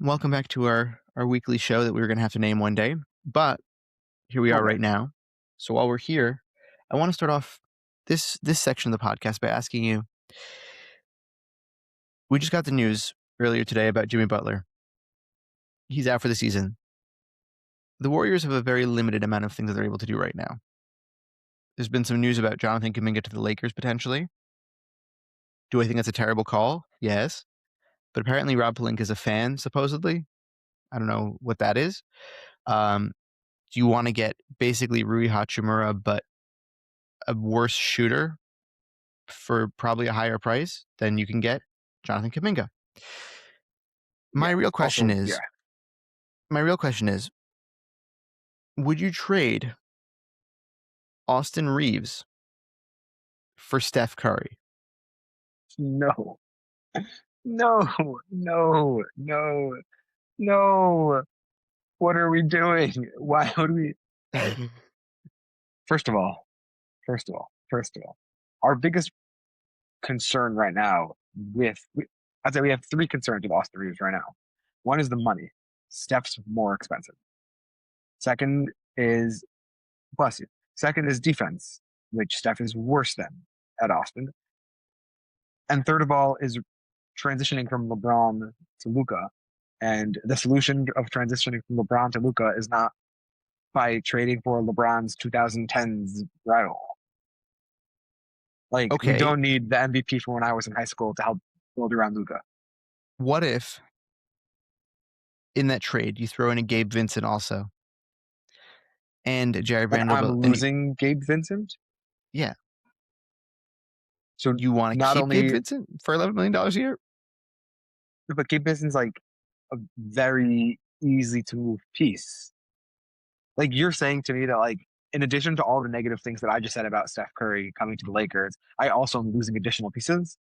welcome back to our weekly show that we were going to have to name one day, but here we are One day. right now. So while we're here, I want to start off this section of the podcast by asking you, we just got the news earlier today about Jimmy Butler. He's out for the season. The Warriors have a very limited amount of things that they're able to do right now. There's been some news about Jonathan Kuminga to the Lakers potentially. Do I think that's a terrible call? Yes. But apparently Rob Pelinka is a fan, supposedly. I don't know what that is. Do you want to get basically Rui Hachimura, but a worse shooter for probably a higher price than you can get Jonathan Kuminga? My real question is, would you trade Austin Reaves for Steph Curry? No. No. What are we doing? Why would we? First of all, our biggest concern right now I'd say we have three concerns with Austin Reaves right now. One is the money. Steph's more expensive. Second is, bless you. Second is defense, which Steph is worse than at Austin. And third of all is transitioning from LeBron to Luka. And the solution of transitioning from LeBron to Luka is not by trading for LeBron's 2010s rival. Like, Okay. we don't need the MVP from when I was in high school to help build around Luka. What if in that trade you throw in a Gabe Vincent also? And Jared And Vanderbilt. I'm losing Gabe Vincent? Yeah. So you want to keep Gabe Vincent for $11 million a year? But Gabe Vincent's like a very easy to move piece. Like, you're saying to me that, like, in addition to all the negative things that I just said about Steph Curry coming to the Lakers, I also am losing additional pieces,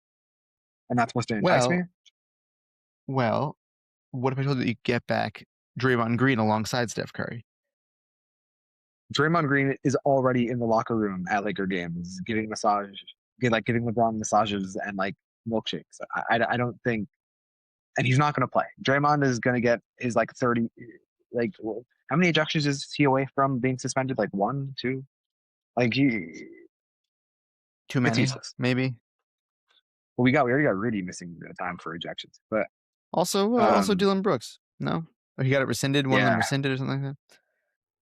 and that's supposed to entice me? Well, what if I told you that you get back Draymond Green alongside Steph Curry? Draymond Green is already in the locker room at Laker games, giving LeBron massages and like milkshakes. I don't think, and he's not going to play. Draymond is going to get his like 30, like, how many ejections is he away from being suspended? Like 1, 2? Like, too many, maybe. Well, we already got Rudy missing time for ejections, but also Dillon Brooks. No, or he got it rescinded. One of them rescinded or something like that.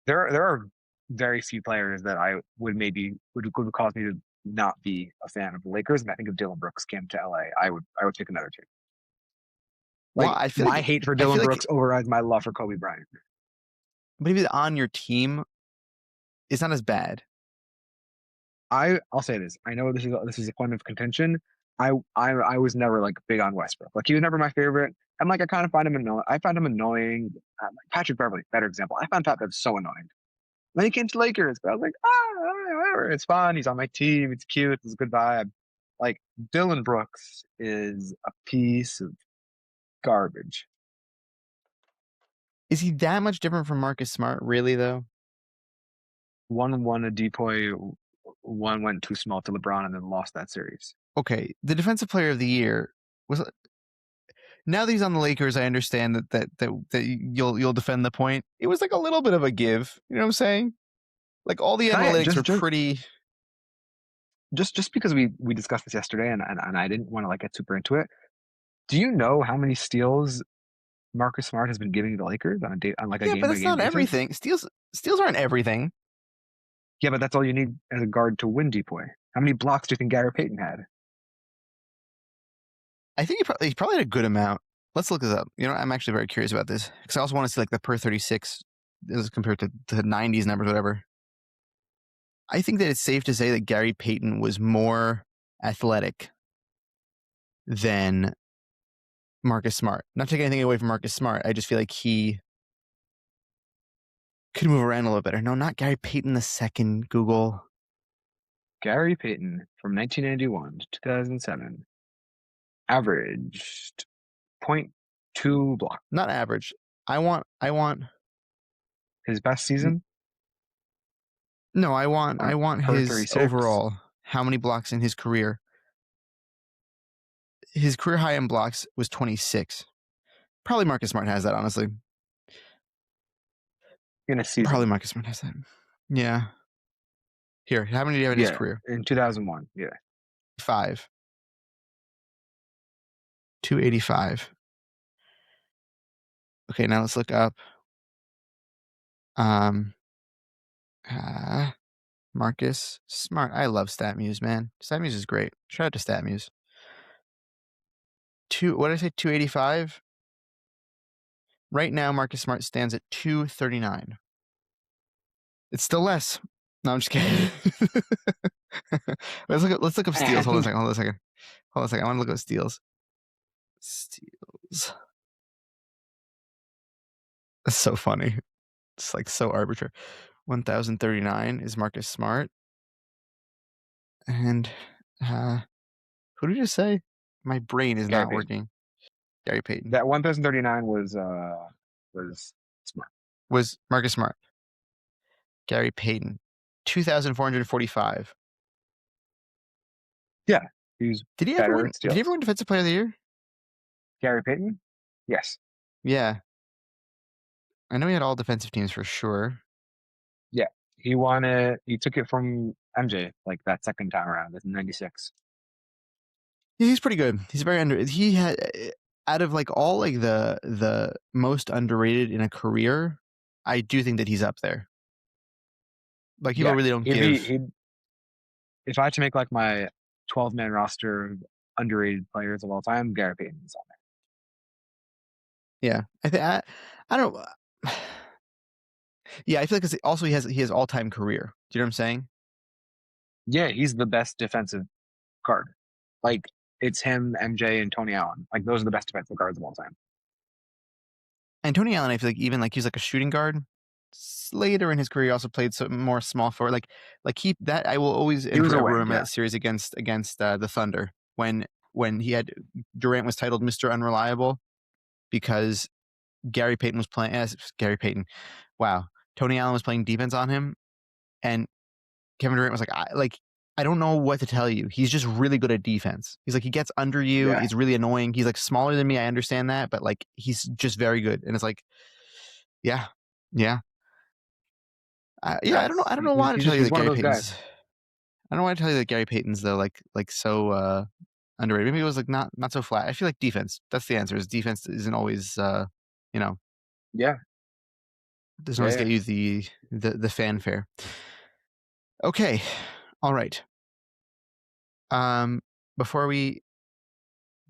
There are very few players that I would cause me to not be a fan of the Lakers, and I think if Dillon Brooks came to LA, I would pick another team. Like, well, I feel my hate for Dillon Brooks overrides my love for Kobe Bryant. But if he's on your team, it's not as bad. I'll say this. I know this is a point of contention. I was never like big on Westbrook. Like, he was never my favorite. I'm like, I kind of find him annoying. I find him annoying. Patrick Beverley, better example. I found Pat Bev so annoying. Then he came to Lakers, but I was like, whatever. It's fun. He's on my team. It's cute. It's a good vibe. Like, Dillon Brooks is a piece of garbage. Is he that much different from Marcus Smart, really, though? One won a depoy, one went too small to LeBron and then lost that series. Okay, the Defensive Player of the Year was. Now that he's on the Lakers, I understand that you'll defend the point. It was like a little bit of a give. You know what I'm saying? Like, all the analytics are pretty. Just because we discussed this yesterday and I didn't want to like get super into it. Do you know how many steals Marcus Smart has been giving the Lakers on a game? Yeah, but that's not everything. Steals aren't everything. Yeah, but that's all you need as a guard to win depoy. How many blocks do you think Gary Payton had? I think he probably had a good amount. Let's look this up. You know, I'm actually very curious about this because I also want to see like the per 36 as compared to the 90s numbers, whatever. I think that it's safe to say that Gary Payton was more athletic than Marcus Smart. Not taking anything away from Marcus Smart. I just feel like he could move around a little better. No, not Gary Payton II, Google. Gary Payton from 1991 to 2007 averaged 0.2 block. Not average. I want his best season? No, I want his 36. Overall. How many blocks in his career? His career high in blocks was 26. Probably Marcus Smart has that, honestly. in a season. Probably Marcus Smart has that. Yeah. Here, how many do you have in his career? In 2001. Yeah. 5. 285. Okay, now let's look up Marcus Smart. I love StatMuse, man. StatMuse is great. Shout out to StatMuse. What did I say? 285? Right now, Marcus Smart stands at 239. It's still less. No, I'm just kidding. let's look up steals. Hold on a second. I want to look up steals. Steals. That's so funny. It's like so arbitrary. 1039 is Marcus Smart. And who did you say? My brain is Gary not Payton. working. Gary Payton. That 1039 was Smart. Was Marcus Smart. Gary Payton. 2,445. Yeah. He's Did he better ever at steals. win Defensive Player of the Year? Gary Payton? Yes. Yeah. I know he had all defensive teams for sure. Yeah. He won it. He took it from MJ like that second time around in 96. He's pretty good. He's very he had out of like all like the most underrated in a career, I do think that he's up there. Like people really don't give. If I had to make like my 12-man roster of underrated players of all time, Gary Payton is on Yeah. I don't Yeah, I feel like also he has all-time career. Do you know what I'm saying? Yeah, he's the best defensive guard. Like it's him, MJ, and Tony Allen. Like those are the best defensive guards of all time. And Tony Allen, I feel like even like he's like a shooting guard. Later in his career, he also played some more small forward. Like that I will always and forever remember that series against the Thunder when he had Durant was titled Mr. Unreliable because Gary Payton was playing as Gary Payton. Wow, Tony Allen was playing defense on him, and Kevin Durant was like, I don't know what to tell you. He's just really good at defense. He's like, he gets under you. Yeah. He's really annoying. He's like smaller than me. I understand that, but like, he's just very good. And it's like, yeah. I don't know why to tell you that Gary Payton's. I don't know why to tell you that Gary Payton's though, like so underrated. Maybe it was like not so flat. I feel like defense. That's the answer. Is defense isn't always Yeah. Doesn't always get you the fanfare. Okay. All right. Before we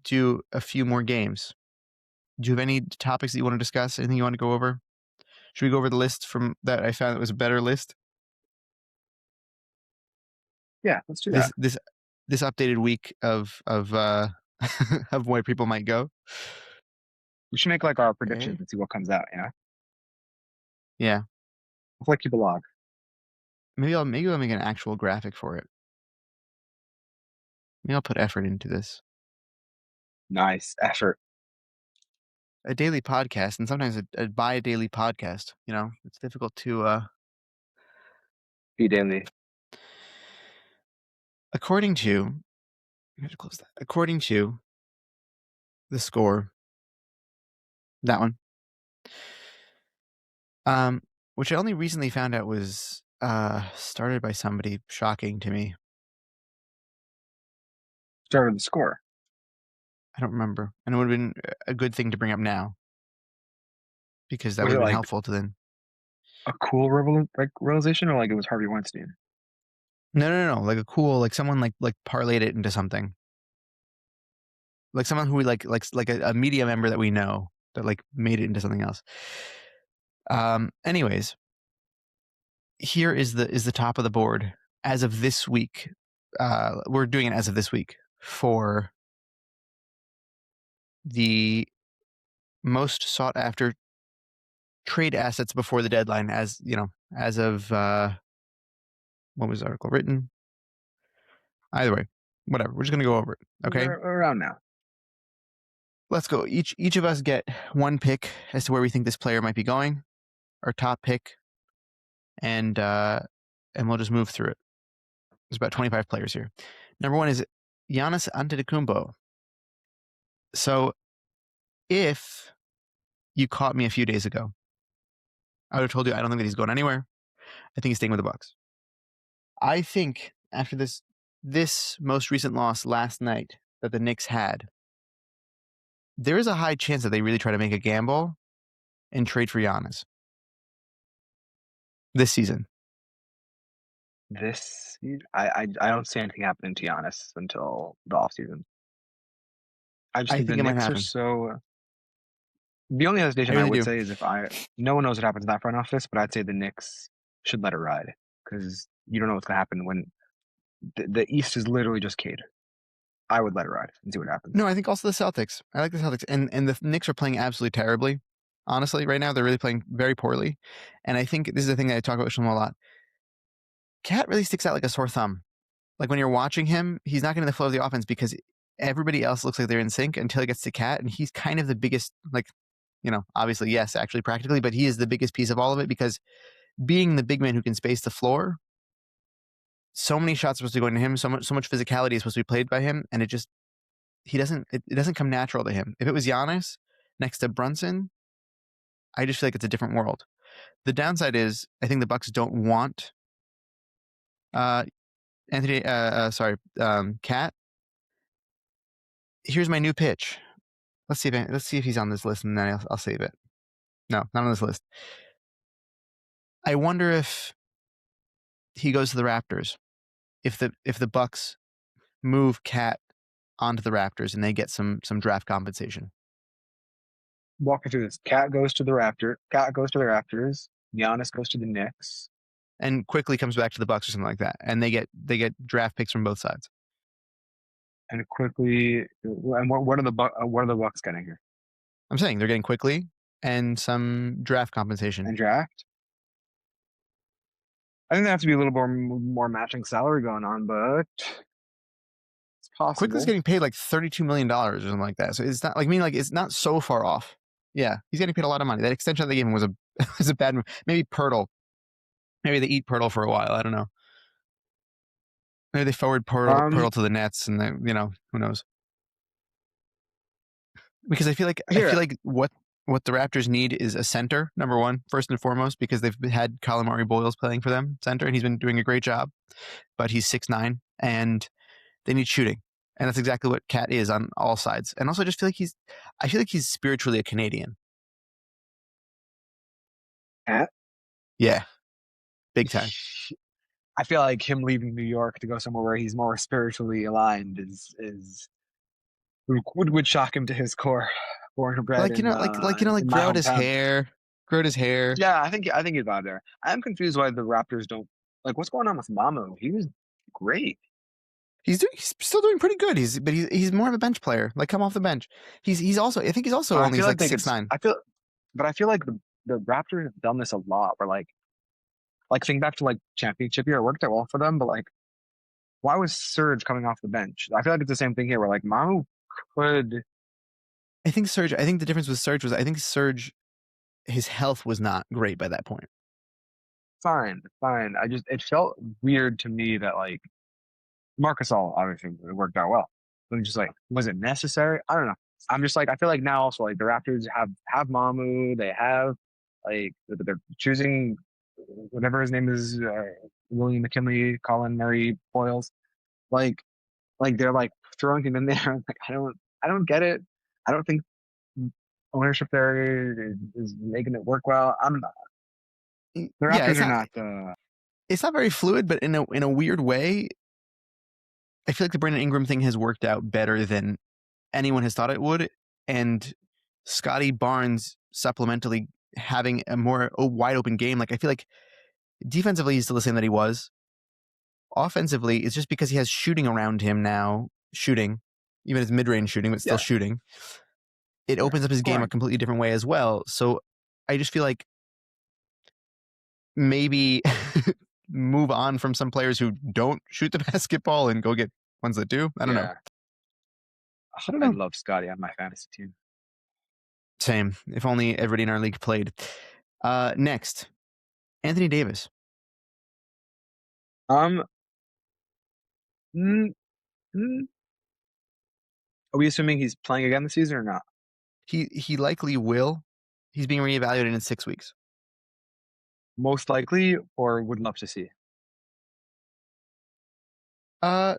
do a few more games, do you have any topics that you want to discuss? Anything you want to go over? Should we go over the list from that I found that was a better list? Yeah, let's do that. This updated week of of where people might go. We should make like our predictions and see what comes out. Yeah. I'll like keep a log. Maybe I'll make an actual graphic for it. Maybe I'll put effort into this. Nice effort. A daily podcast, and sometimes a bi-daily podcast. It's difficult to be daily. According to the score, that one, which I only recently found out was started by somebody shocking to me. Started the score. I don't remember, and it would have been a good thing to bring up now because that would have been helpful to them. A cool realization, or like it was Harvey Weinstein? No. Like a cool, like someone like parlayed it into something. Like someone who like a media member that we know that like made it into something else. Anyways, here is the top of the board as of this week. We're doing it as of this week for the most sought after trade assets before the deadline, as of when was the article written? Either way, whatever. We're just gonna go over it. Okay. We're around now. Let's go. Each of us get one pick as to where we think this player might be going, our top pick, and we'll just move through it. There's about 25 players here. Number 1 is Giannis Antetokounmpo. So if you caught me a few days ago. I would have told you I don't think that he's going anywhere. I think he's staying with the Bucks. I think after this most recent loss last night that the Knicks had, there is a high chance that they really try to make a gamble and trade for Giannis this season. I don't see anything happening to Giannis until the offseason. I just I think the think it might Knicks are happen. so. The only I hesitation I really would do. say is no one knows what happens in that front office, but I'd say the Knicks should let it ride because you don't know what's going to happen when the East is literally just Cade. I would let it ride and see what happens. No, I think also the Celtics. I like the Celtics, and the Knicks are playing absolutely terribly. Honestly, right now they're really playing very poorly, and I think this is the thing that I talk about with Shlomo a lot. Cat really sticks out like a sore thumb. Like when you're watching him, he's not getting the flow of the offense because everybody else looks like they're in sync until he gets to Cat, and he's kind of the biggest, like, obviously, yes, actually practically, but he is the biggest piece of all of it because being the big man who can space the floor, so many shots are supposed to go into him, so much physicality is supposed to be played by him, and it doesn't come natural to him. If it was Giannis next to Brunson, I just feel like it's a different world. The downside is I think the Bucks don't want Cat. Here's my new pitch. Let's see if he's on this list, and then I'll save it. No, not on this list. I wonder if he goes to the Raptors. If the Bucks move Cat onto the Raptors and they get some draft compensation. Walk me through this. Cat goes to the Raptors. Giannis goes to the Knicks. And quickly comes back to the Bucks or something like that, and they get draft picks from both sides. And quickly, and what are the Bucks getting here? I'm saying they're getting quickly and some draft compensation and draft. I think there has to be a little more matching salary going on, but it's possible. Quickly's getting paid like $32 million or something like that. So it's not like it's not so far off. Yeah, he's getting paid a lot of money. That extension that they gave him was a bad move. Maybe Pirtle. Maybe they eat Pirtle for a while. I don't know. Maybe they forward Pirtle to the Nets, and then who knows? Because I feel like what the Raptors need is a center, number one, first and foremost, because they've had Calamari Boyles playing for them center, and he's been doing a great job. But he's 6'9", and they need shooting. And that's exactly what Cat is on all sides. And also I just feel like I feel like he's spiritually a Canadian. Cat? Yeah. Big time. I feel like him leaving New York to go somewhere where he's more spiritually aligned is would shock him to his core. Born and bred grow out his hair. Grow out his hair. Yeah, I think he's out there. I'm confused why the Raptors don't what's going on with Mamu? He was great. He's still doing pretty good. He's more of a bench player. Like, come off the bench. He's also only like 6'9". I feel like the Raptors have done this a lot. Where like think back to like championship year, it worked out well for them. But like, why was Serge coming off the bench? I feel like it's the same thing here. Where like Mamu could. I think the difference with Serge was his health was not great by that point. Fine. It felt weird to me that like Marcus All obviously it worked out well. But I'm just like, was it necessary? I don't know. I'm just like, I feel like now also like the Raptors have Mamu. They have like they're choosing whatever his name is, William McKinley, Colin Murray Boyles. Like they're like throwing him in there. Like I don't get it. I don't think ownership there is making it work well. I'm not. The Raptors are not. It's not very fluid, but in a weird way, I feel like the Brandon Ingram thing has worked out better than anyone has thought it would, and Scotty Barnes supplementally having a more wide open game. Like, I feel like defensively he's still the same that he was. Offensively, it's just because he has shooting around him now, even his mid-range shooting, but still shooting. It opens up his game a completely different way as well. So I just feel like maybe move on from some players who don't shoot the basketball and go get ones that do. I don't know. I love Scotty on my fantasy team. Same. If only everybody in our league played. Next, Anthony Davis. Are we assuming he's playing again this season or not? He likely will. He's being reevaluated in 6 weeks. Most likely, or would love to see?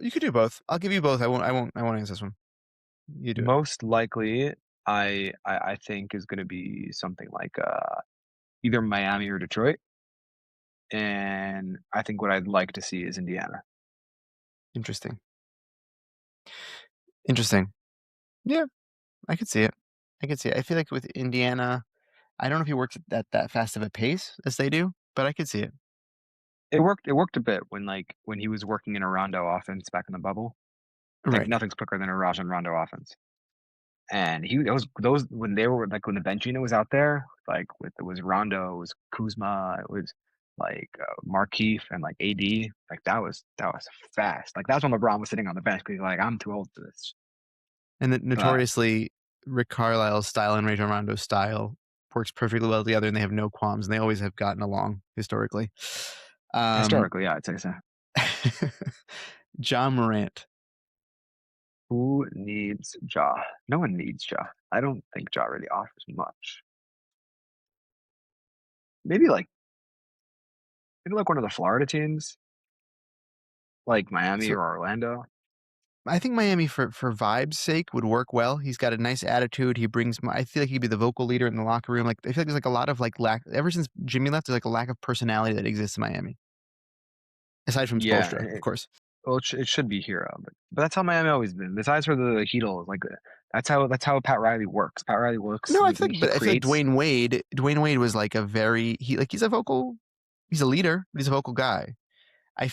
You could do both. I'll give you both. I won't answer this one. You do it. Most likely, I think is going to be something like either Miami or Detroit, and I think what I'd like to see is Indiana. Interesting. Interesting. Yeah, I could see it. I could see it. I feel like with Indiana, I don't know if he works at that fast of a pace as they do, but I could see it. It worked. It worked a bit when he was working in a Rondo offense back in the bubble. Like Right. nothing's quicker than a Rajon Rondo offense. And he those when they were like when the bench unit was out there, like with it was Rondo, it was Kuzma, it was like Markeith and like AD, like that was fast. Like that's when LeBron was sitting on the bench because he's like, I'm too old for this. And then But notoriously, Rick Carlisle's style and Rajon Rondo's style works perfectly well together, and they have no qualms, and they always have gotten along historically. Um, historically, yeah, I'd say so. John Morant. Who needs Ja? No one needs Ja. I don't think Ja really offers much. Maybe like one of the Florida teams, like Miami So or Orlando. I think Miami, for vibes' sake, would work well. He's got a nice attitude. He brings. I feel like he'd be the vocal leader in the locker room. Like I feel like there's like a lot of like lack. Ever since Jimmy left, there's like a lack of personality that exists in Miami. Aside from Yeah, Spoelstra, of course. well, it should be Hero, but that's how Miami always been. Besides for the Heatles, like that's how Pat Riley works. Pat Riley works. No, He I feel like creates. Dwayne Wade was like a very he's a vocal. He's a leader. He's a vocal guy.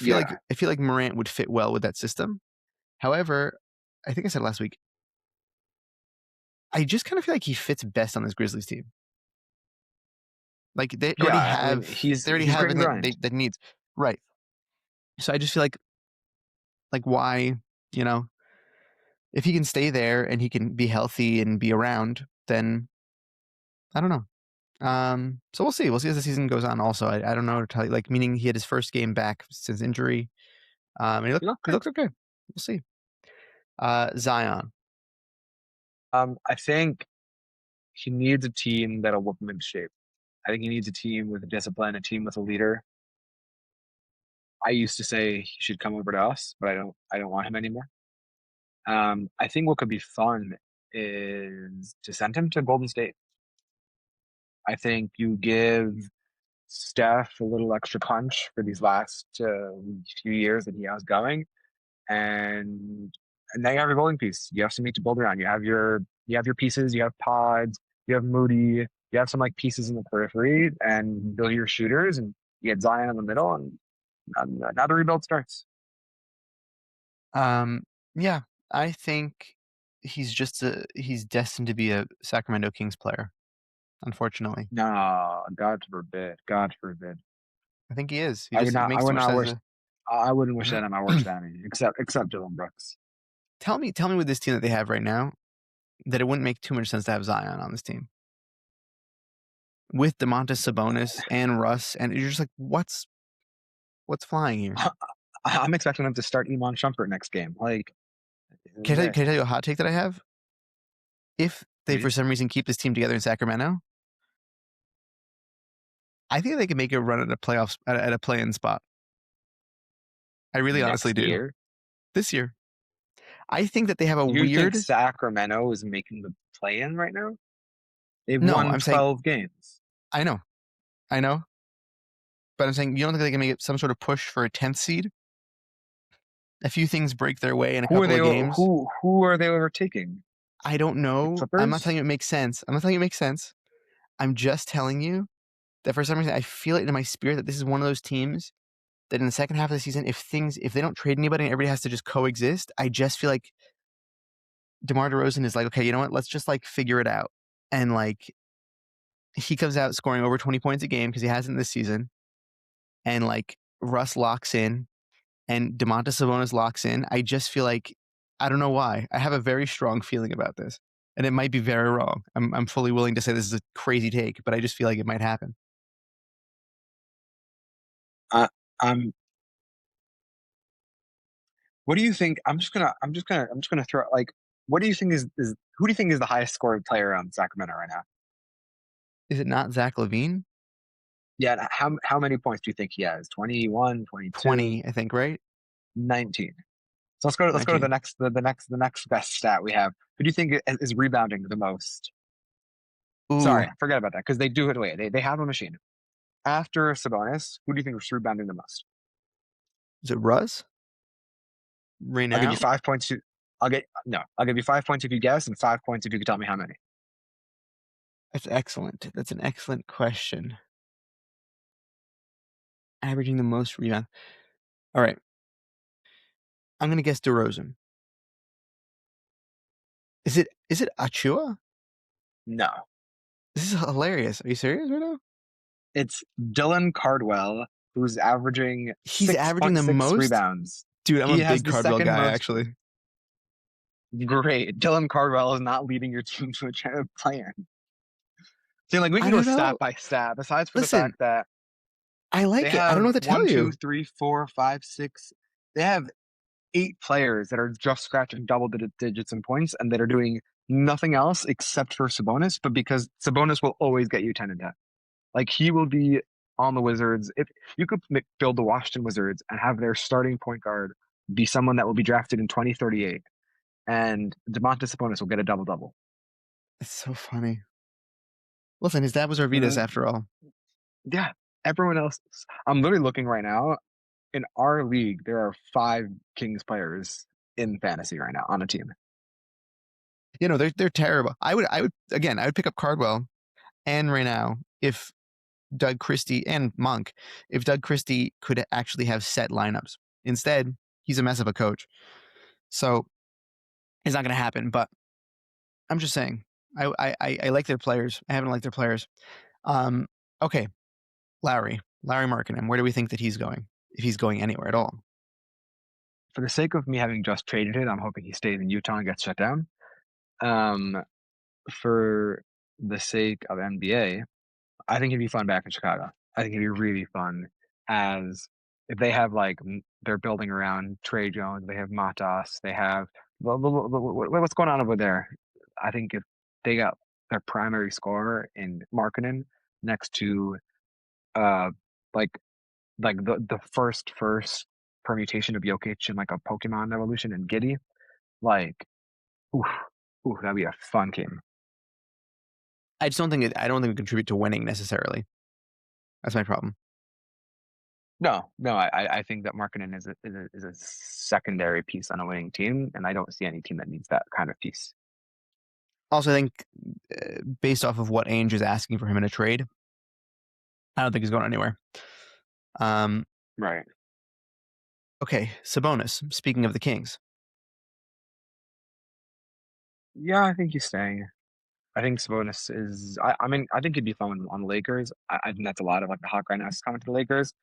Yeah, I feel like Morant would fit well with that system. However, I think I said last week, I just kind of feel like he fits best on this Grizzlies team. Like yeah. I mean, they he's already he's have grit and everything grind. that needs. Right. So I just feel like why, you know, if he can stay there and he can be healthy and be around, then I don't know. So we'll see. We'll see as the season goes on. Also, I don't know to tell you. Like, meaning he had his first game back since injury. And You look he good. looked okay. We'll see. Zion. I think he needs a team that'll whip him into shape. I think he needs a team with a discipline, a team with a leader. I used to say he should come over to us, but I don't want him anymore. I think what could be fun is to send him to Golden State. I think you give Steph a little extra punch for these last few years that he has going, and now you have your bowling piece. You have something to build around. You have your pieces. You have Pods. You have Moody. You have some like pieces in the periphery, and those are your shooters, and you get Zion in the middle, and now the rebuild starts. Um, yeah, I think he's destined to be a Sacramento Kings player. Unfortunately, No, God forbid. God forbid. I think he is. I would It not. I makes too would much not sense. wish. I wouldn't wish that on my worst enemy, except Dillon Brooks. Tell me with this team that they have right now that it wouldn't make too much sense to have Zion on this team with Domantas Sabonis and Russ, and you're just like, what's flying here? I'm expecting them to start Iman Shumpert next game. Like, Can I tell you a hot take that I have? If they for please, some reason keep this team together in Sacramento, I think they can make a run at a playoffs at a play-in spot. I really honestly next do. year. This year, I think that they have a You think weird. Sacramento is making the play-in right now? They've No, won I'm saying 12 games. I know, I know, but I'm saying you don't think they can make it some sort of push for a 10th seed? A few things break their way in a Who are couple they? of games. Who are they overtaking? I don't The know. I'm not telling Clippers? you it makes sense. I'm not telling you it makes sense. I'm just telling you that for some reason I feel it in my spirit that this is one of those teams that in the second half of the season, if they don't trade anybody and everybody has to just coexist, I just feel like DeMar DeRozan is like, okay, you know what? Let's just like figure it out. And like he comes out scoring over 20 points a game because he hasn't this season. And like Russ locks in and Domantas Sabonis locks in. I just feel like I don't know why. I have a very strong feeling about this. And it might be very wrong. I'm fully willing to say this is a crazy take, but I just feel like it might happen. Uh, um, what do you think? I'm just gonna throw like, what do you think is who do you think is the highest scoring player on Sacramento right now? Is it not Zach LaVine? Yeah, how many points do you think he has? 21, 22, 20, I think, right? 19. So let's go to 19. the next best stat we have. Who do you think is rebounding the most? Ooh, Sorry, forget about that because they do it away. They have a machine. After Sabonis, who do you think is rebounding the most? is it Russ right I'll give you now? 5 points. I'll give you 5 points if you guess, and 5 points if you can tell me how many. That's excellent. That's an excellent question. Averaging the most rebound. All right. I'm going to guess DeRozan. Is it Achua? No, This is hilarious. Are you serious right now? it's Dylan Cardwell, who's averaging He's six averaging point the six most? rebounds. Dude, I'm a He has big the Cardwell second guy, most. actually. Great. Dylan Cardwell is not leading your team to a plan. See, like we I can go don't stat know. by stat. Besides for the Listen, fact that I they like it. I don't have know what to one, tell two, you. three, four, five, six. They have 8 players that are just scratching double digits in points and that are doing nothing else except for Sabonis. But because Sabonis will always get you 10 and 10, like he will be on the Wizards. If you could build the Washington Wizards and have their starting point guard be someone that will be drafted in 2038, and Domantas Sabonis will get a double double. It's so funny. Listen, his dad was Arvidas after all. Yeah, everyone else. I'm literally looking right now. In our league, there are 5 Kings players in fantasy right now on a team. They're terrible. I would pick up Cardwell and right now if Doug Christie and Monk, if Doug Christie could actually have set lineups. Instead, he's a mess of a coach. So it's not going to happen. But I'm just saying, I like their players. I haven't liked their players. Okay, Larry Markkinen. Where do we think that he's going? If he's going anywhere at all? For the sake of me having just traded it, I'm hoping he stays in Utah and gets shut down. Um, for the sake of NBA, I think it'd be fun back in Chicago. I think it'd be really fun as if they have they're building around Trey Jones, they have Matas, they have what's going on over there. I think if they got their primary scorer in Markkinen next to uh like the first permutation of Jokic in like a Pokemon evolution and Giddy, like oof, that'd be a fun game. I just don't think it. I don't think it would contribute to winning necessarily. That's my problem. No, I think that Markkinen is a secondary piece on a winning team, and I don't see any team that needs that kind of piece. Also, I think based off of what Ainge is asking for him in a trade, I don't think he's going anywhere. Right. Okay, Sabonis. Speaking of the Kings, Yeah, I think he's staying. I think Sabonis is. I mean, I think he'd be fun on the Lakers. I think that's a lot of like the hot guy now coming to the Lakers.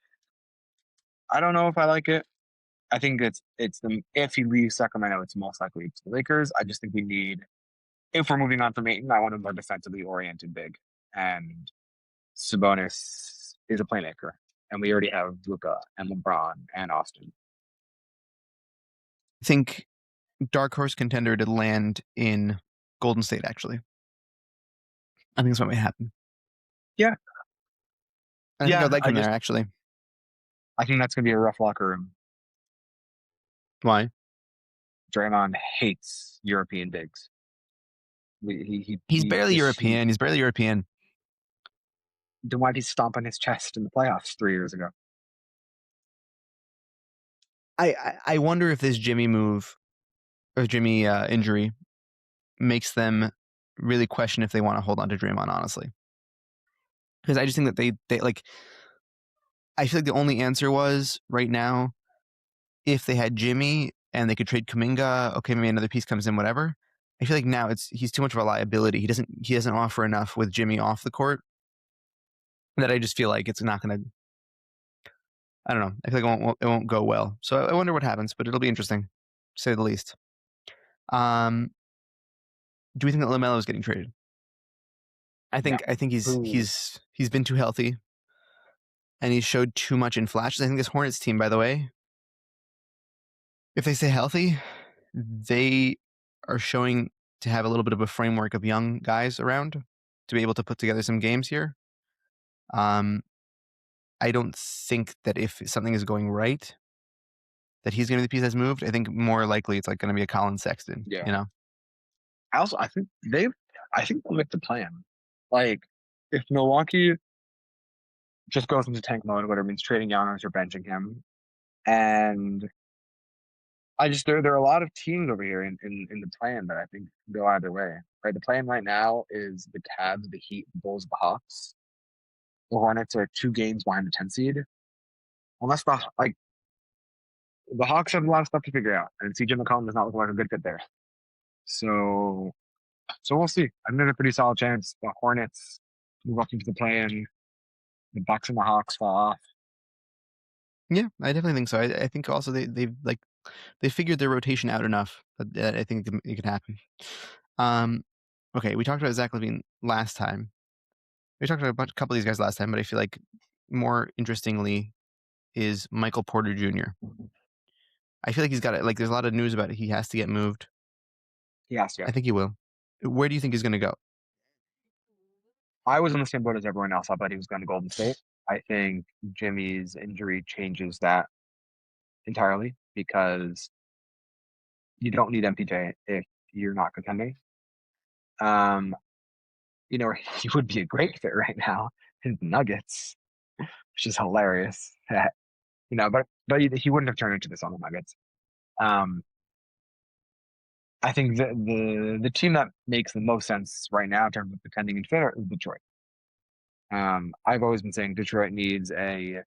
I don't know if I like it. I think it's the if he leaves Sacramento, it's most likely to the Lakers. I just think we need if we're moving on from Ayton, I want a more defensively oriented big, and Sabonis is a playmaker, and we already have Luka and LeBron and Austin. I think dark horse contender to land in Golden State. Actually, I think that's what may happen. Yeah, I think yeah. I'd like him there. Actually, I think that's gonna be a rough locker room. why? Draymond hates European bigs. He's barely He European. He's barely European. then why did he stomp on his chest in the playoffs 3 years ago? I wonder if this Jimmy move or Jimmy injury makes them really question if they want to hold on to Draymond, honestly. Because I just think that they like. I feel like the only answer was right now if they had Jimmy and they could trade Kuminga. Okay, maybe another piece comes in, whatever. I feel like now he's too much of a liability. He doesn't offer enough with Jimmy off the court that I just feel like it's not going to. I don't know. I feel like it won't go well. So I wonder what happens, but it'll be interesting, to say the least. Do we think that LaMelo is getting traded? I No. think Who? he's been too healthy and he's showed too much in flashes. I think this Hornets team, by the way, if they stay healthy, they are showing to have a little bit of a framework of young guys around. to be able to put together some games here. I don't think that if something is going right, that he's going to be the piece that's moved. I think more likely it's like going to be a Colin Sexton. Yeah. You know. I think they'll make the plan. Like, if Milwaukee just goes into tank mode, whether it means trading Giannis or benching him, and there are a lot of teams over here in the plan that I think go either way. Right, the plan right now is the Cavs, the Heat, the Bulls, the Hawks. The Hornets are 2 games behind the 10 seed. Unless the Hawks have a lot of stuff to figure out, and CJ McCollum does not look like a good fit there. So we'll see. I think there's a pretty solid chance the Hornets move up into the play-in. The Bucks and the Hawks fall off. Yeah, I definitely think so. I think also they figured their rotation out enough that I think it can happen. Okay, we talked about Zach LaVine last time. We talked about a couple of these guys last time, but I feel like more interestingly is Michael Porter Jr. I feel like he's got it. Like, there's a lot of news about it. He has to get moved. Yes, I yes. think he will. Where do you think he's going to go? I was on the same boat as everyone else. I thought he was going to Golden State. I think Jimmy's injury changes that entirely because you don't need MPJ if you're not contending. Um, he would be a great fit right now in the Nuggets, which is hilarious. But he wouldn't have turned into this on the Nuggets. Um, I think the team that makes the most sense right now in terms of contending and fit is Detroit. I've always been saying Detroit needs a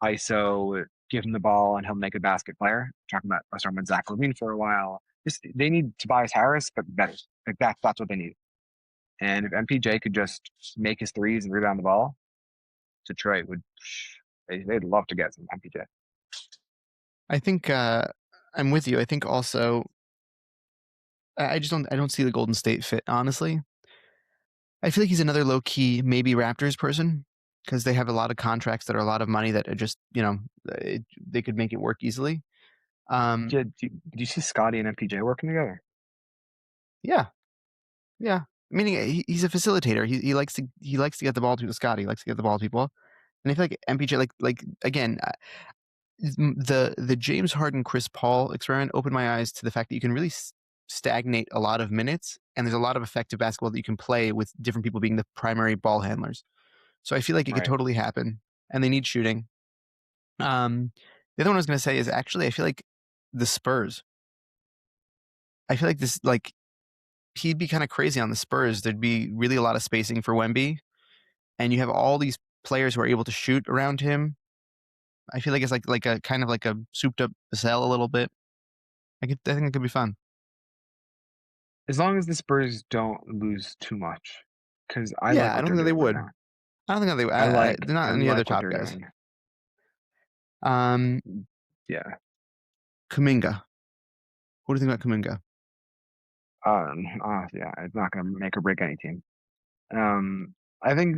ISO, give him the ball, and he'll make a basket player. I was talking about Zach LaVine for a while. They need Tobias Harris, but better. Like that's what they need. And if MPJ could just make his threes and rebound the ball, Detroit they'd love to get some MPJ. I think I'm with you. I think also I don't see the Golden State fit, honestly. I feel like he's another low key maybe Raptors person because they have a lot of contracts that are a lot of money that are just they could make it work easily. Did you see Scotty and MPJ working together? Yeah, yeah. Meaning he's a facilitator. He likes to get the ball to Scotty. He likes to get the ball to people, and I feel like MPJ like again. The James Harden Chris Paul experiment opened my eyes to the fact that you can really stagnate a lot of minutes, and there's a lot of effective basketball that you can play with different people being the primary ball handlers. So I feel like it could Right. totally happen, and they need shooting. The other one I was going to say is actually I feel like the Spurs. I feel like he'd be kind of crazy on the Spurs. There'd be really a lot of spacing for Wemby, and you have all these players who are able to shoot around him. I feel like it's like a kind of like a souped up cell a little bit. I think it could be fun. As long as the Spurs don't lose too much, because I Yeah, like I what don't they're think that they doing right would. now. I don't think that they would. They're I not any other like what top they're guys. doing. Um, Yeah. Kuminga. What do you think about Kuminga? Yeah, it's not going to make or break any team. I think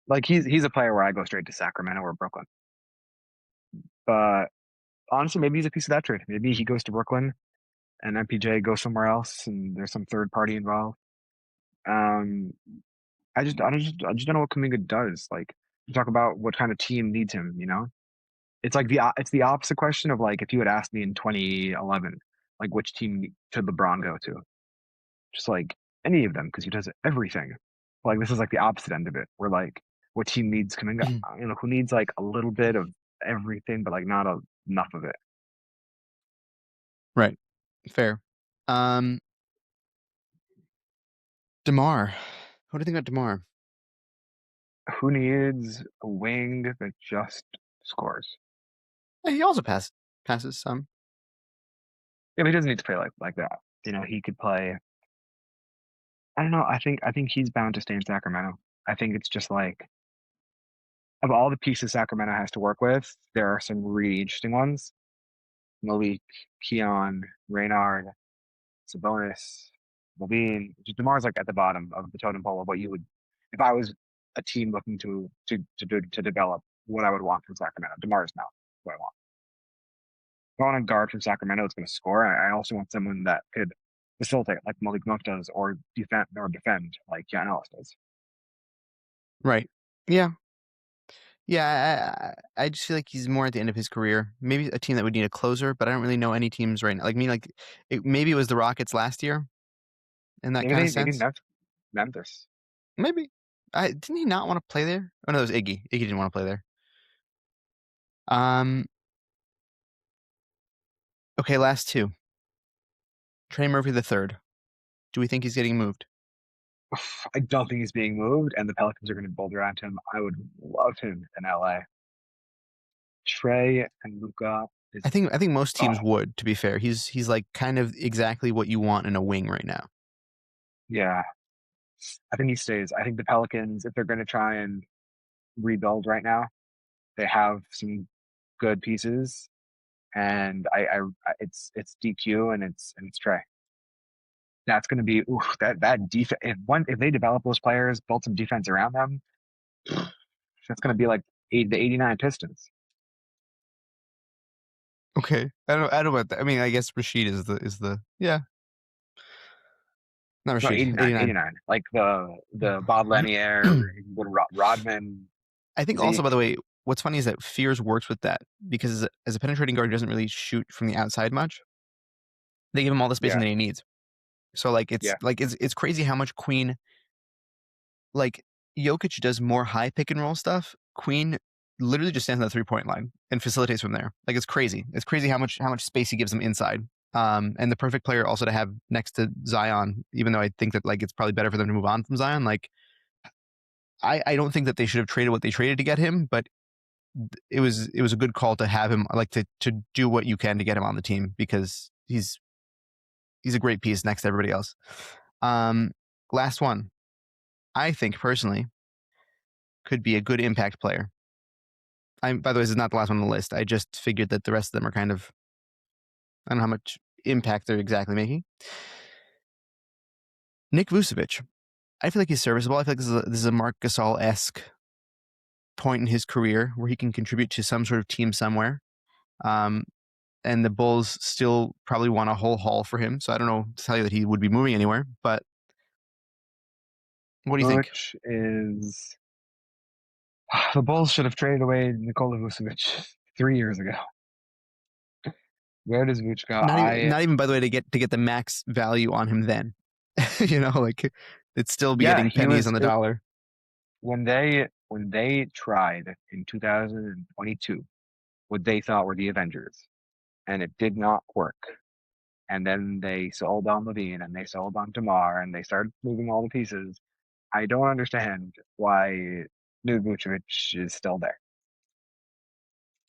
like he's a player where I go straight to Sacramento or Brooklyn. But honestly, maybe he's a piece of that trade. Maybe he goes to Brooklyn and MPJ goes somewhere else, and there's some third party involved. Um, I just don't know what Kuminga does. Like, you talk about what kind of team needs him. It's like it's the opposite question of like if you had asked me in 2011, like which team should LeBron go to? Just like any of them because he does everything. Like this is like the opposite end of it. Where like what team needs Kuminga? Who needs like a little bit of everything, but like not enough of it. Right. Fair. DeMar. What do you think about DeMar? Who needs a wing that just scores? He also passes some. Yeah, but he doesn't need to play like that. He could play. I don't know. I think he's bound to stay in Sacramento. I think it's just like of all the pieces Sacramento has to work with, there are some really interesting ones. Malik, Keon, Reynard, Sabonis, Levine. DeMar's like at the bottom of the totem pole of what you would, if I was a team looking to develop what I would want from Sacramento. DeMar's now what I want. If I want a guard from Sacramento that's going to score, I also want someone that could facilitate like Malik Monk does, or defend like Giannis does. Right. Yeah. Yeah, I just feel like he's more at the end of his career. Maybe a team that would need a closer, but I don't really know any teams right now. Maybe it was the Rockets last year in that kind of Maybe sense. Memphis. Maybe. Didn't he not want to play there? Oh no, it was Iggy. Iggy didn't want to play there. Um. Okay, last two. Trey Murphy the third. Do we think he's getting moved? I don't think he's being moved, and the Pelicans are going to build around him. I would love him in LA. Trey and Luka I is think I think most oh teams would. To be fair, he's like kind of exactly what you want in a wing right now. yeah. I think he stays. I think the Pelicans, if they're going to try and rebuild right now, they have some good pieces, and it's DQ and it's Trey. That's going to be that defense. If they develop those players, build some defense around them, that's going to be like the '89 Pistons. Okay, I don't know about that. I mean, I guess Rashid is the yeah, not No, Rashid, 89, 89. 89. Like the Bob Lanier, Rodman. I think Is also, he? by the way, what's funny is that Fears works with that because as a penetrating guard, he doesn't really shoot from the outside much. They give him all the spacing Yeah, that he needs. So yeah. it's crazy how much Queen like Jokic does more high pick and roll stuff. Queen literally just stands on the 3-point line and facilitates from there. Like it's crazy. It's crazy how much space he gives them inside. And the perfect player also to have next to Zion, even though I think that like it's probably better for them to move on from Zion. Like I don't think that they should have traded what they traded to get him, but it was a good call to have him like to do what you can to get him on the team because he's a great piece next to everybody else. Um, Last one, I think personally could be a good impact player. By the way, this is not the last one on the list. I just figured that the rest of them are kind of I don't know how much impact they're exactly making. Nick Vucevic, I feel like he's serviceable. I feel like this is a Marc Gasol esque point in his career where he can contribute to some sort of team somewhere. Um, and the Bulls still probably want a whole haul for him. So I don't know to tell you that he would be moving anywhere. But what do you think? Which is the Bulls should have traded away Nikola Vucevic 3 years ago. Where does Vuce go? Not even by the way to get the max value on him then. Like it'd still be Yeah, getting pennies on the dollar. when they tried in 2022 what they thought were the Avengers, and it did not work. And then they sold on Levine and they sold on Tamar and they started moving all the pieces. I don't understand why New Vucevic is still there.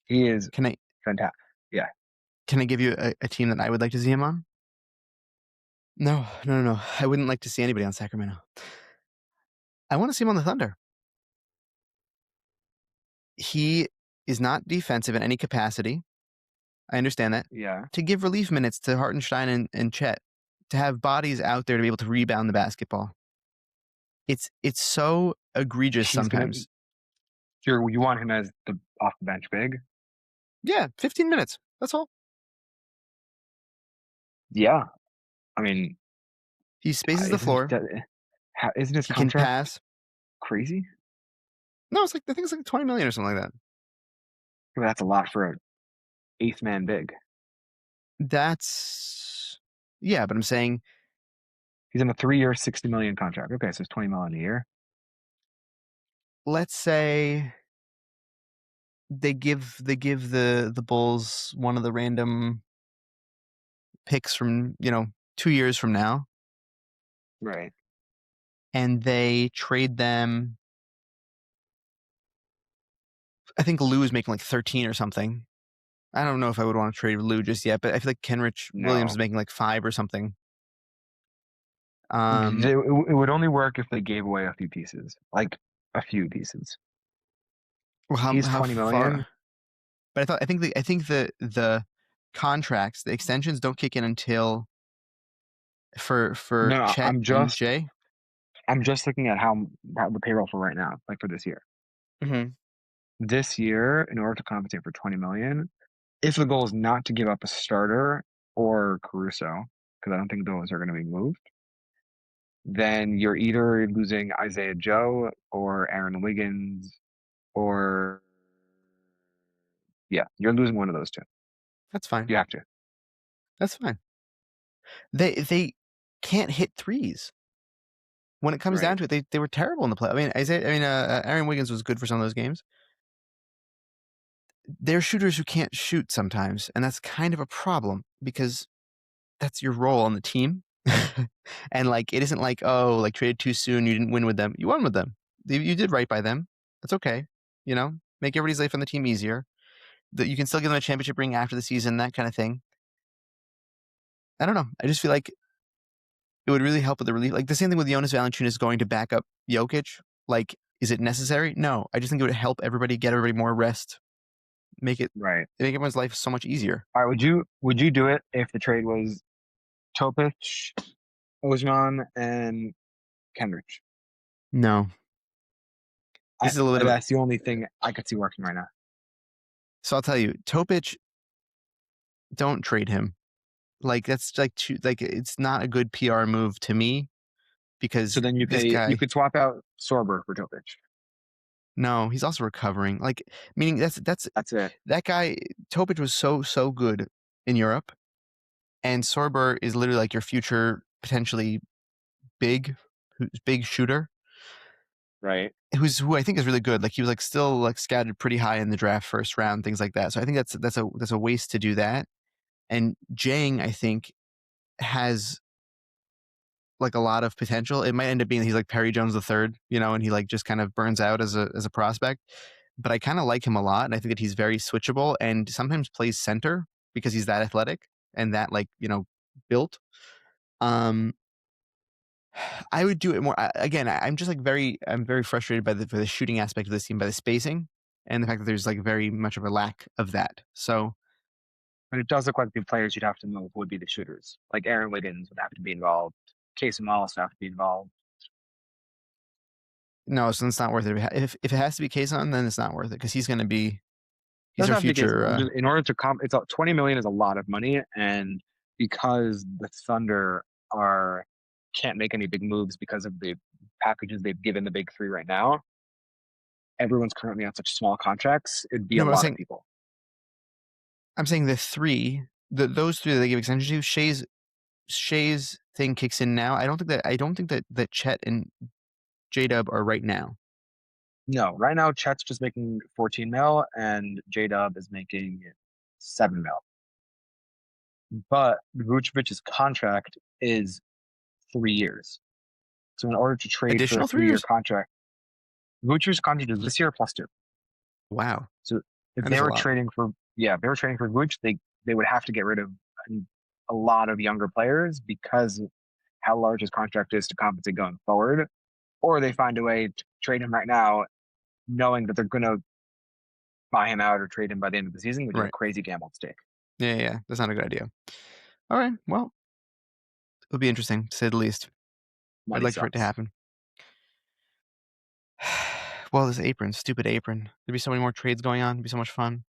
He is Can I fantastic. Yeah, can I give you a team that I would like to see him on? No, no, no, no. I wouldn't like to see anybody on Sacramento. I want to see him on the Thunder. He is not defensive in any capacity. I understand that. yeah. To give relief minutes to Hartenstein and Chet, to have bodies out there to be able to rebound the basketball. It's so egregious He's gonna. sometimes. You want him as the off the bench big? Yeah, 15 minutes. That's all. Yeah. I mean, He spaces the isn't floor. isn't his He can contract pass. crazy? No, I think it's like 20 million or something like that. I mean, that's a lot for an eighth man big. Yeah, but I'm saying He's in a 3 year, 60 million contract. Okay, so it's 20 million a year. let's say they give the Bulls one of the random picks from 2 years from now, Right. and they trade them. I think Lou is making like 13 or something. I don't know if I would want to trade Lou just yet, but I feel like Kenrich Williams is No. making like 5 or something. It would only work if they gave away a few pieces, like a few pieces. Well, He's how 20 million. far? But I think the contracts, the extensions don't kick in until for No, Chet and Jay. I'm just looking at how the payroll for right now, like for this year. Mm-hmm. This year, in order to compensate for 20 million, if the goal is not to give up a starter or Caruso, because I don't think those are going to be moved, then you're either losing Isaiah Joe or Aaron Wiggins, or yeah, you're losing one of those two. That's fine. You have to. That's fine. They can't hit threes. When it comes Right. down to it, they were terrible in the play. I mean, Aaron Wiggins was good for some of those games. They're shooters who can't shoot sometimes, and that's kind of a problem because that's your role on the team. And like, it isn't like, oh, like traded too soon, you didn't win with them. You won with them. You did right by them. That's okay. You know, make everybody's life on the team easier. That you can still give them a championship ring after the season, that kind of thing. I don't know. I just feel like it would really help with the relief. Like the same thing with Jonas Valanciunas going to back up Jokic. Like, is it necessary? No. I just think it would help everybody, get everybody more rest, make Right. everyone's life so much easier. All right. Would you do it if the trade was Topic, Osman, and Kendrick? No. This is a little bit of That's the only thing I could see working right now. so I'll tell you, Topic, don't trade him. Like that's like it's not a good PR move to me So because then this guy, you could swap out Sorber for Topic. no, he's also recovering. Like meaning that's That's it. that guy Topic was so good in Europe, and Sorber is literally like your future potentially big shooter Right. who I think is really good. Like he was like still like scouted pretty high in the draft, first round, things like that. So I think that's a waste to do that. And Jang, I think, has like a lot of potential. It might end up being that he's like Perry Jones the third, you know, and he like just kind of burns out as a prospect. But I kind of like him a lot, and I think that he's very switchable and sometimes plays center because he's that athletic and that like built. Um, I would do it more. Again, I'm just like I'm very frustrated by the shooting aspect of this team, by the spacing and the fact that there's like very much of a lack of that. So But it does look like the players you'd have to move would be the shooters. Like Aaron Wiggins would have to be involved. Casey Wallace would have to be involved. no, so it's not worth it. If it has to be Kazan, then it's not worth it because he's Doesn't our have to be Casey future. Wallace. In order to it's 20 million is a lot of money, and because the Thunder are can't make any big moves because of the packages they've given the big three right now, everyone's currently on such small contracts. It'd be No, a but lot of people. I'm saying those three that they give extension to, Shay's thing kicks in now. I don't think that Chet and J Dub are right now. No, right now Chet's just making 14 mil and J Dub is making 7 mil. But Vucevic's contract is 3 years. So in order to trade for a Additional 3 year 3 years. contract, Vucevic's contract is this year plus 2. Wow, So if that they is a were lot. trading for if they were trading for Vuce, they would have to get rid of a lot of younger players because how large his contract is to compensate going forward, or they find a way to trade him right now, knowing that they're going to buy him out or trade him by the end of the season, which is a Right. crazy gamble to take. Yeah. That's not a good idea. All right. Well, it'll be interesting to say the least. I'd Money like for it to sucks. happen. Well, this apron, stupid apron. There'd be so many more trades going on. It'd be so much fun.